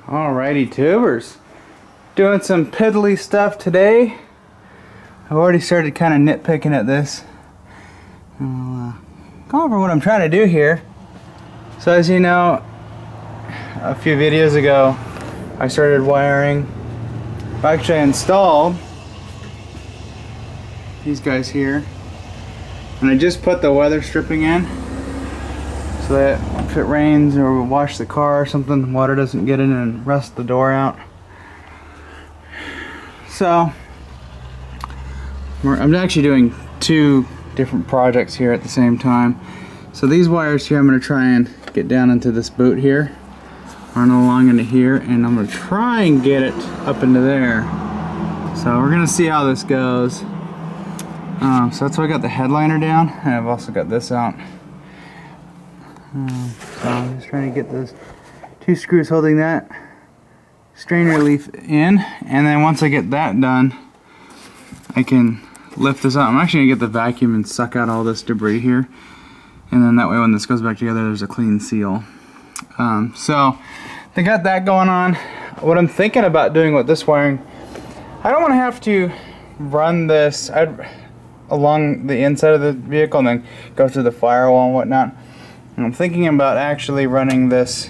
Alrighty, tubers. Doing some piddly stuff today. I've already started kind of nitpicking at this. I'll go over what I'm trying to do here. So as you know, a few videos ago, I started wiring. Actually, I installed these guys here. And I just put the weather stripping in. So that if it rains or we wash the car or something, water doesn't get in and rust the door out. So I'm actually doing two different projects here at the same time. So these wires here, I'm going to try and get down into this boot here, run along into here, and I'm going to try and get it up into there. So we're going to see how this goes. So that's why I got the headliner down, and I've also got this out. So I'm just trying to get those two screws holding that strainer leaf in, and then once I get that done, I can lift this out. I'm actually going to get the vacuum and suck out all this debris here, and then that way when this goes back together there's a clean seal. So they got that going on. What I'm thinking about doing with this wiring, I don't want to have to run this along the inside of the vehicle and then go through the firewall and whatnot. I'm thinking about actually running this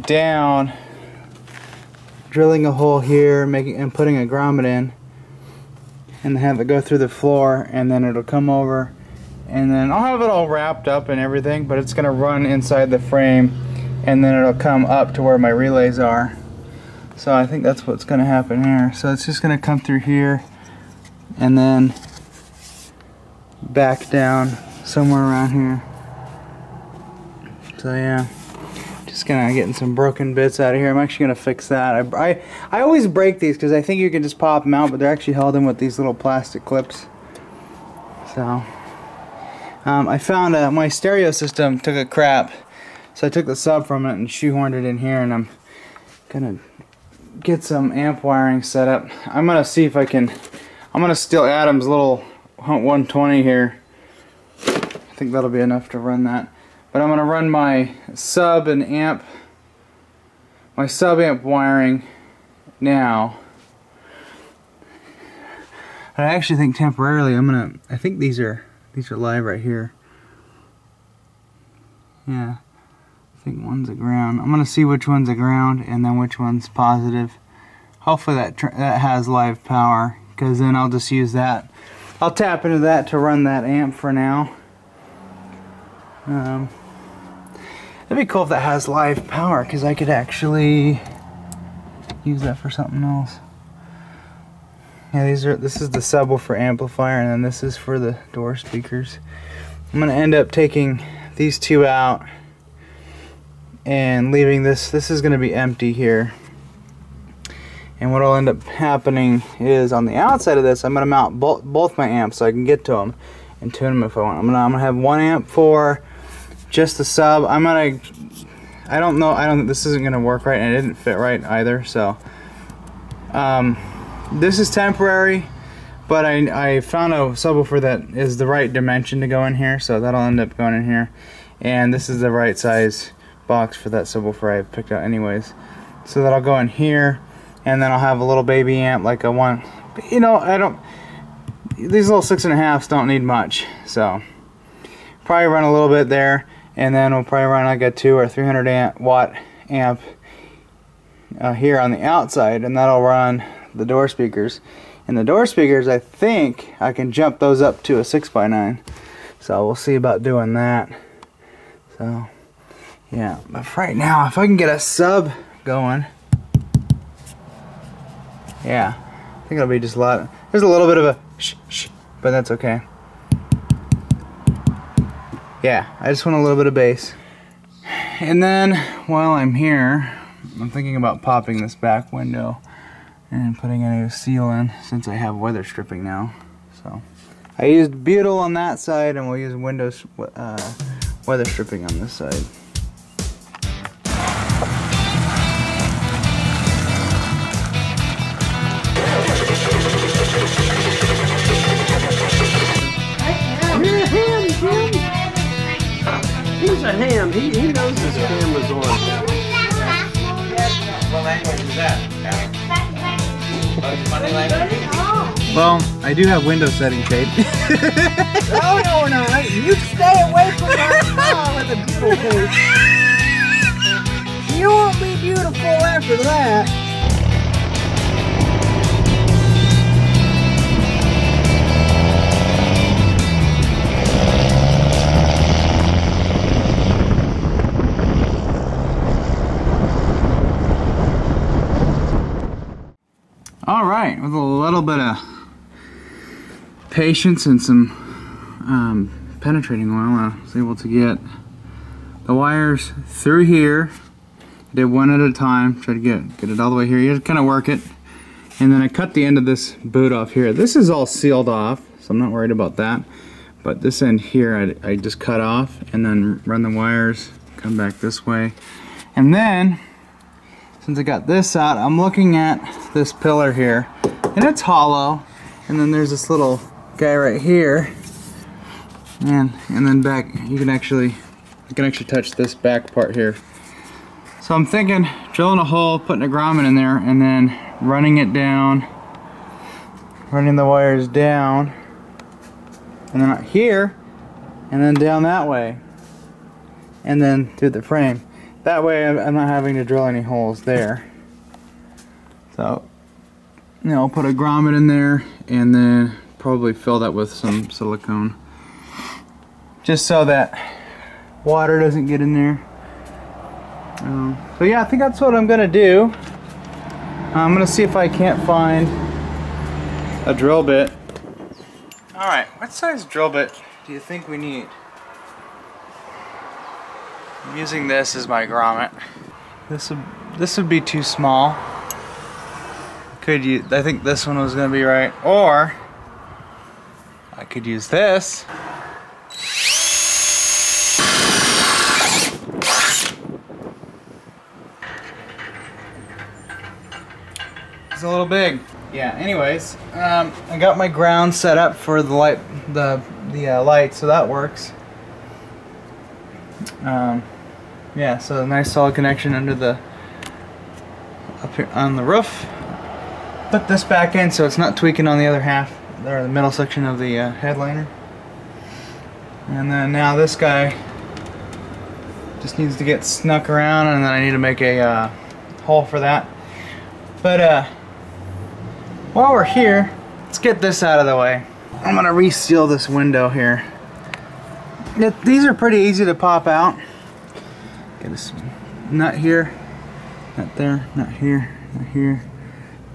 down, drilling a hole here, and putting a grommet in, and have it go through the floor, and then it'll come over, and then I'll have it all wrapped up and everything, but it's gonna run inside the frame, and then it'll come up to where my relays are. So I think that's what's gonna happen here. So it's just gonna come through here, and then back down somewhere around here. So yeah, just gonna getting some broken bits out of here. I'm actually gonna fix that. I always break these because I think you can just pop them out, but they're actually held in with these little plastic clips. So I found my stereo system took a crap, so I took the sub from it and shoehorned it in here, and I'm gonna get some amp wiring set up. I'm gonna see if I can. I'm gonna steal Adam's little 120 here. I think that'll be enough to run that. But I'm going to run my sub and amp, my sub amp wiring now. I actually think temporarily I think these are live right here. Yeah, I think one's a ground. I'm going to see which one's a ground and then which one's positive. Hopefully that has live power, because then I'll just use that. I'll tap into that to run that amp for now. It'd be cool if that has live power, because I could actually use that for something else. Yeah, this is the subwoofer amplifier, and then this is for the door speakers. I'm gonna end up taking these two out and leaving this. This is gonna be empty here. And what will end up happening is on the outside of this, I'm gonna mount both my amps so I can get to them and tune them if I want. I'm gonna have one amp for just the sub. I don't know, this isn't gonna work right, and it didn't fit right either, so this is temporary, but I found a subwoofer that is the right dimension to go in here, so that'll end up going in here, and this is the right size box for that subwoofer I picked out anyways, so that'll go in here, and then I'll have a little baby amp like I want. You know, these little 6.5s don't need much, so probably run a little bit there, and then we'll probably run like a 200 or 300 watt amp here on the outside, and that'll run the door speakers. And the door speakers, I think I can jump those up to a 6x9, so we'll see about doing that. So yeah, but for right now, if I can get a sub going, yeah, I think it'll be just a lot. There's a little bit of a shh, but that's okay. Yeah, I just want a little bit of bass. And then while I'm here, I'm thinking about popping this back window and putting a new seal in, since I have weather stripping now. So I used butyl on that side, and we'll use weather stripping on this side. He's a ham. He knows his camera's on. language is that, Adam? Funny language? Well, I do have window setting tape. Oh, no, we're not. You stay away from that car with a beautiful face. You won't be beautiful after that. All right, with a little bit of patience and some penetrating oil, I was able to get the wires through here. I did one at a time, try to get it all the way here. You have to kind of work it. And then I cut the end of this boot off here. This is all sealed off, so I'm not worried about that. But this end here, I just cut off and then run the wires, come back this way. And then, since I got this out, I'm looking at this pillar here, and it's hollow. And then there's this little guy right here, and then back. You can actually touch this back part here. So I'm thinking drilling a hole, putting a grommet in there, and then running it down, running the wires down, and then out here, and then down that way, and then through the frame. That way I'm not having to drill any holes there. So, you know, I'll put a grommet in there and then probably fill that with some silicone. Just so that water doesn't get in there. So yeah, I think that's what I'm gonna do. I'm gonna see if I can't find a drill bit. Alright, what size drill bit do you think we need? I'm using this as my grommet. This would be too small. I think this one was gonna be right, or I could use this. It's a little big. Yeah. Anyways, I got my ground set up for the light, the light, so that works. Yeah, so a nice solid connection under the up here on the roof. Put this back in so it's not tweaking on the other half or the middle section of the headliner. And then now this guy just needs to get snuck around, and then I need to make a hole for that. But while we're here, let's get this out of the way. I'm gonna reseal this window here. These are pretty easy to pop out. Get a nut here, nut there, nut here, nut here,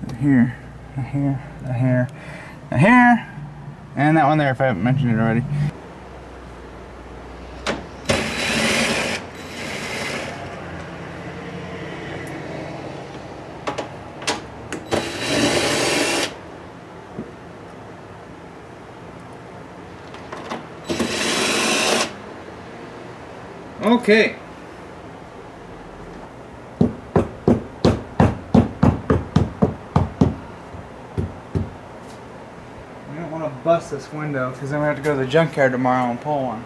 nut here, nut here, nut here, nut here, and that one there if I haven't mentioned it already. Okay. I don't want to bust this window because then we have to go to the junkyard tomorrow and pull one.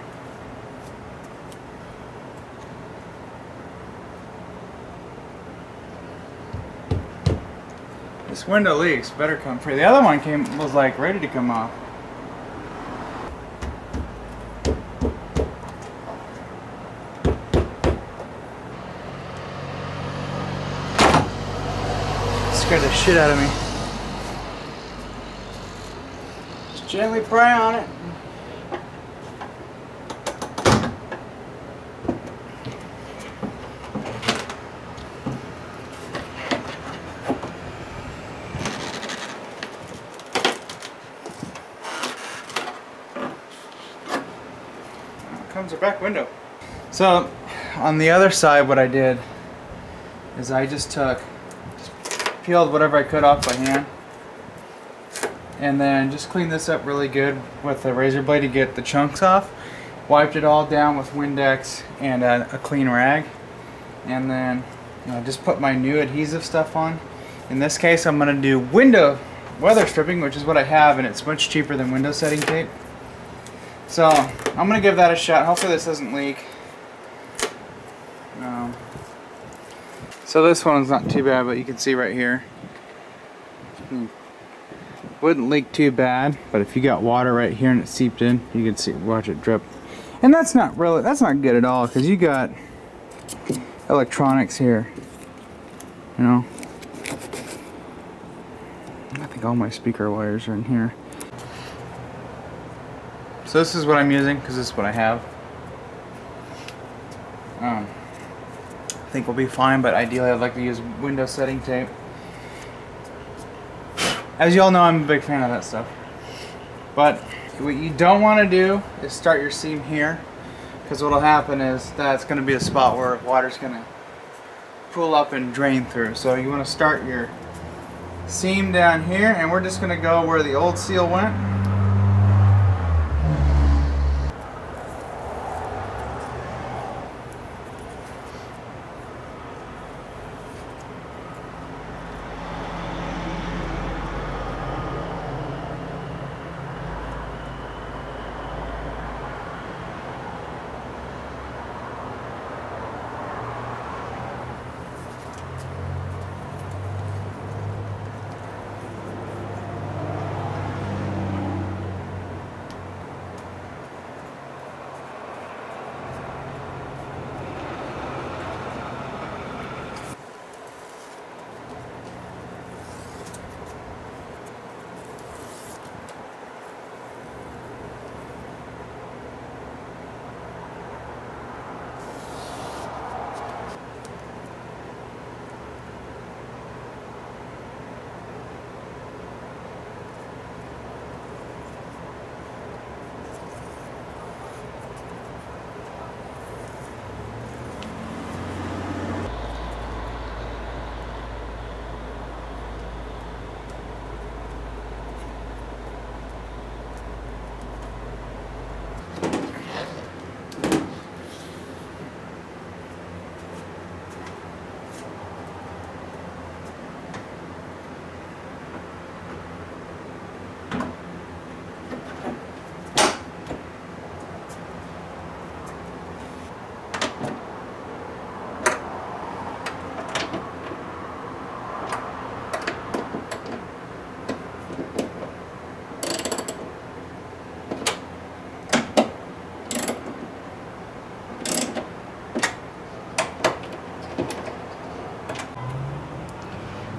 This window leaks, better come free. The other one was like ready to come off. Scared the shit out of me. Just gently pry on it. Here comes our back window. So on the other side, what I did is I just peeled whatever I could off by hand, and then just cleaned this up really good with a razor blade to get the chunks off. Wiped it all down with Windex and a clean rag, and then just put my new adhesive stuff on. In this case, I'm going to do weather stripping, which is what I have, and it's much cheaper than window setting tape. So I'm going to give that a shot. Hopefully this doesn't leak. So this one's not too bad, but you can see right here. Wouldn't leak too bad, but if you got water right here and it seeped in, you can see, watch it drip. And that's not good at all, because you got electronics here. You know, I think all my speaker wires are in here. So this is what I'm using, because this is what I have. I think we'll be fine, but ideally I'd like to use window setting tape. As you all know, I'm a big fan of that stuff. But what you don't want to do is start your seam here, because what will happen is that's going to be a spot where water's going to pull up and drain through. So you want to start your seam down here, and we're just going to go where the old seal went.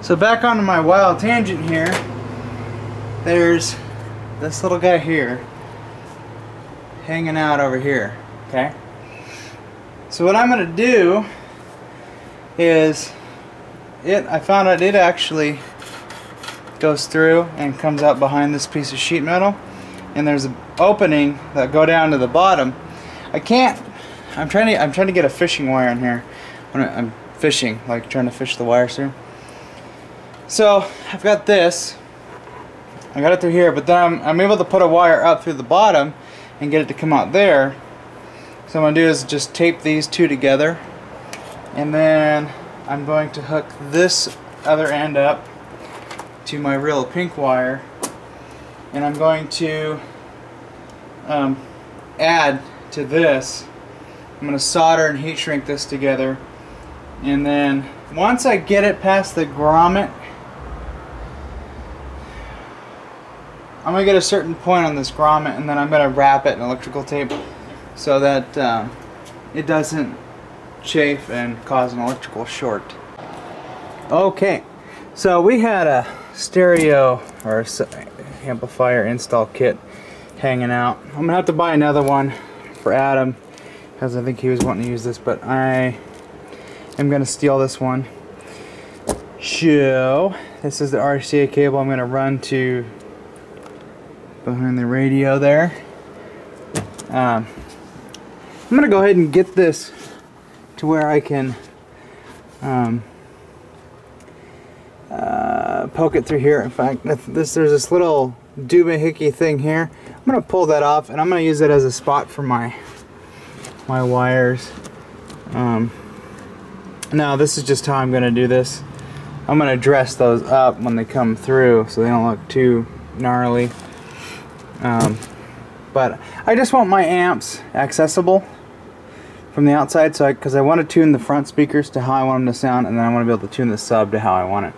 So back onto my wild tangent here, there's this little guy here hanging out over here, okay? So what I'm going to do is, I found out it actually goes through and comes out behind this piece of sheet metal, and there's an opening that go down to the bottom. I'm trying to get a fishing wire in here when I'm fishing, like trying to fish the wires through. So I've got this, I got it through here, but then I'm able to put a wire up through the bottom and get it to come out there. So what I'm going to do is just tape these two together, and then I'm going to hook this other end up to my real pink wire, and I'm going to add to this. I'm going to solder and heat shrink this together, and then once I get it past the grommet, I'm going to get a certain point on this grommet, and then I'm going to wrap it in electrical tape so that it doesn't chafe and cause an electrical short. Okay, so we had a stereo or amplifier install kit hanging out. I'm going to have to buy another one for Adam because I think he was wanting to use this, but I am going to steal this one. So this is the RCA cable I'm going to run to behind the radio there. I'm going to go ahead and get this to where I can poke it through here. In fact, there's this little doohickey thing here. I'm going to pull that off, and I'm going to use it as a spot for my wires. Now this is just how I'm going to do this. I'm going to dress those up when they come through so they don't look too gnarly. But I just want my amps accessible, from the outside, so because I want to tune the front speakers to how I want them to sound, and then I want to be able to tune the sub to how I want it.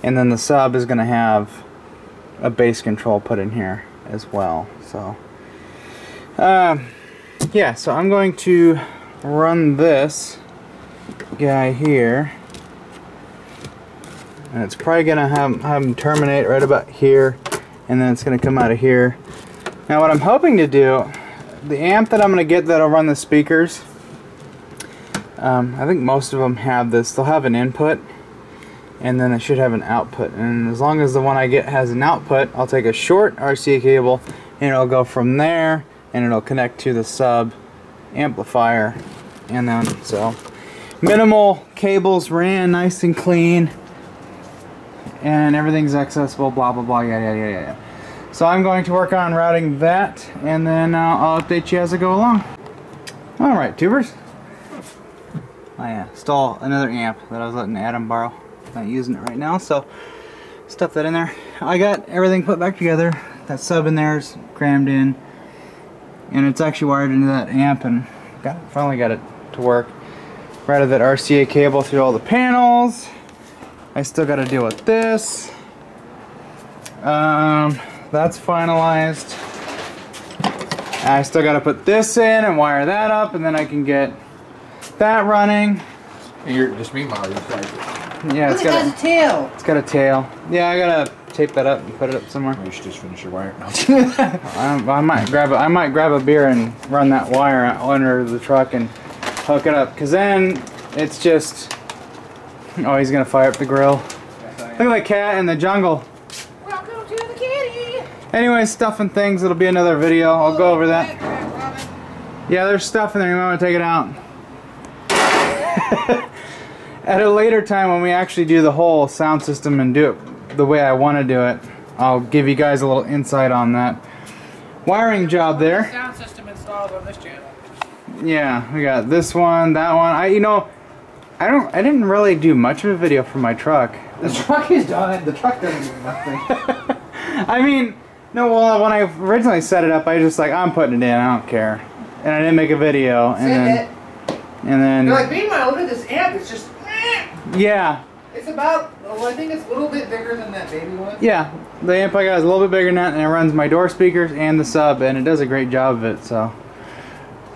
And then the sub is going to have a bass control put in here as well. So yeah, so I'm going to run this guy here, and it's probably going to have him terminate right about here, and then it's going to come out of here. Now what I'm hoping to do, the amp that I'm going to get that'll run the speakers, I think most of them have this. They'll have an input, and then it should have an output. And as long as the one I get has an output, I'll take a short RCA cable, and it'll go from there, and it'll connect to the sub amplifier. And then, so, minimal cables ran, nice and clean, and everything's accessible, blah, blah, blah, yada, yada, yada, yada. So I'm going to work on routing that, and then I'll update you as I go along. Alright, tubers. Oh yeah, still another amp that I was letting Adam borrow. Not using it right now, so stuff that in there. I got everything put back together. That sub in there is crammed in, and it's actually wired into that amp, and finally got it to work. Routed that RCA cable through all the panels. I still got to deal with this. That's finalized. I still got to put this in and wire that up, and then I can get that running. And you're just meanwhile you're like, yeah, it's got a tail. It's got a tail. Yeah, I gotta tape that up and put it up somewhere. you should just finish your wire. No. I might grab a beer and run that wire under the truck and hook it up, cause then it's just, oh, he's gonna fire up the grill. Look at that cat in the jungle. Welcome to the kitty. Anyway, stuff and things. It'll be another video. I'll go over that. Yeah, there's stuff in there. You might want to take it out. At a later time, when we actually do the whole sound system and do it the way I want to do it, I'll give you guys a little insight on that wiring job there. Sound system installed on this channel. Yeah, we got this one, that one. I didn't really do much of a video for my truck. The truck is done. The truck doesn't do nothing. I mean, no. Well, when I originally set it up, I just like, I'm putting it in. I don't care, and I didn't make a video. And then You're like, meanwhile, look at this amp. It's just. Yeah. It's about. Well, I think it's a little bit bigger than that baby one. Yeah, the amp I got is a little bit bigger than that, and it runs my door speakers and the sub, and it does a great job of it. So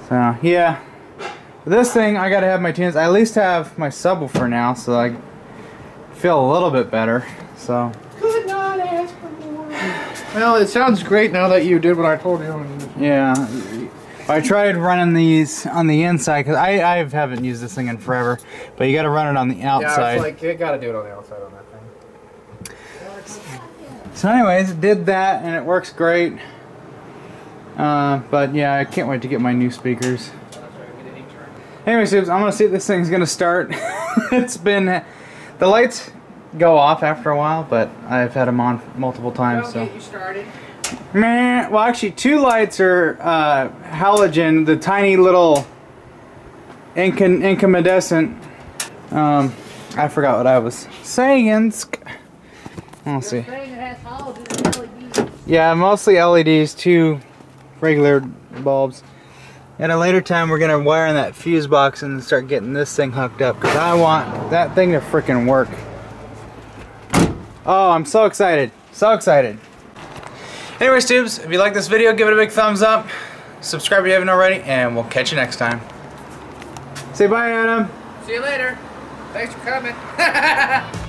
yeah. This thing, I gotta have my tunes. I at least have my subwoofer now, so I feel a little bit better. So. Could not ask for more. Well, it sounds great now that you did what I told you. Yeah. I tried running these on the inside, because I haven't used this thing in forever, but you got to run it on the outside. Yeah, it's like, you got to do it on the outside on that thing. So anyways, did that, and it works great. But yeah, I can't wait to get my new speakers. Anyways, I'm going to see if this thing's going to start. It's been, the lights go off after a while, but I've had them on multiple times. So. Get you started. Meh. Well, actually, two lights are halogen, the tiny little incandescent. I forgot what I was saying. Let's see. Yeah, mostly LEDs, two regular bulbs. At a later time, we're gonna wire in that fuse box and start getting this thing hooked up, because I want that thing to freaking work. Oh, I'm so excited. So excited. Anyways, tubes, if you like this video, give it a big thumbs up. Subscribe if you haven't already, and we'll catch you next time. Say bye, Adam. See you later. Thanks for coming.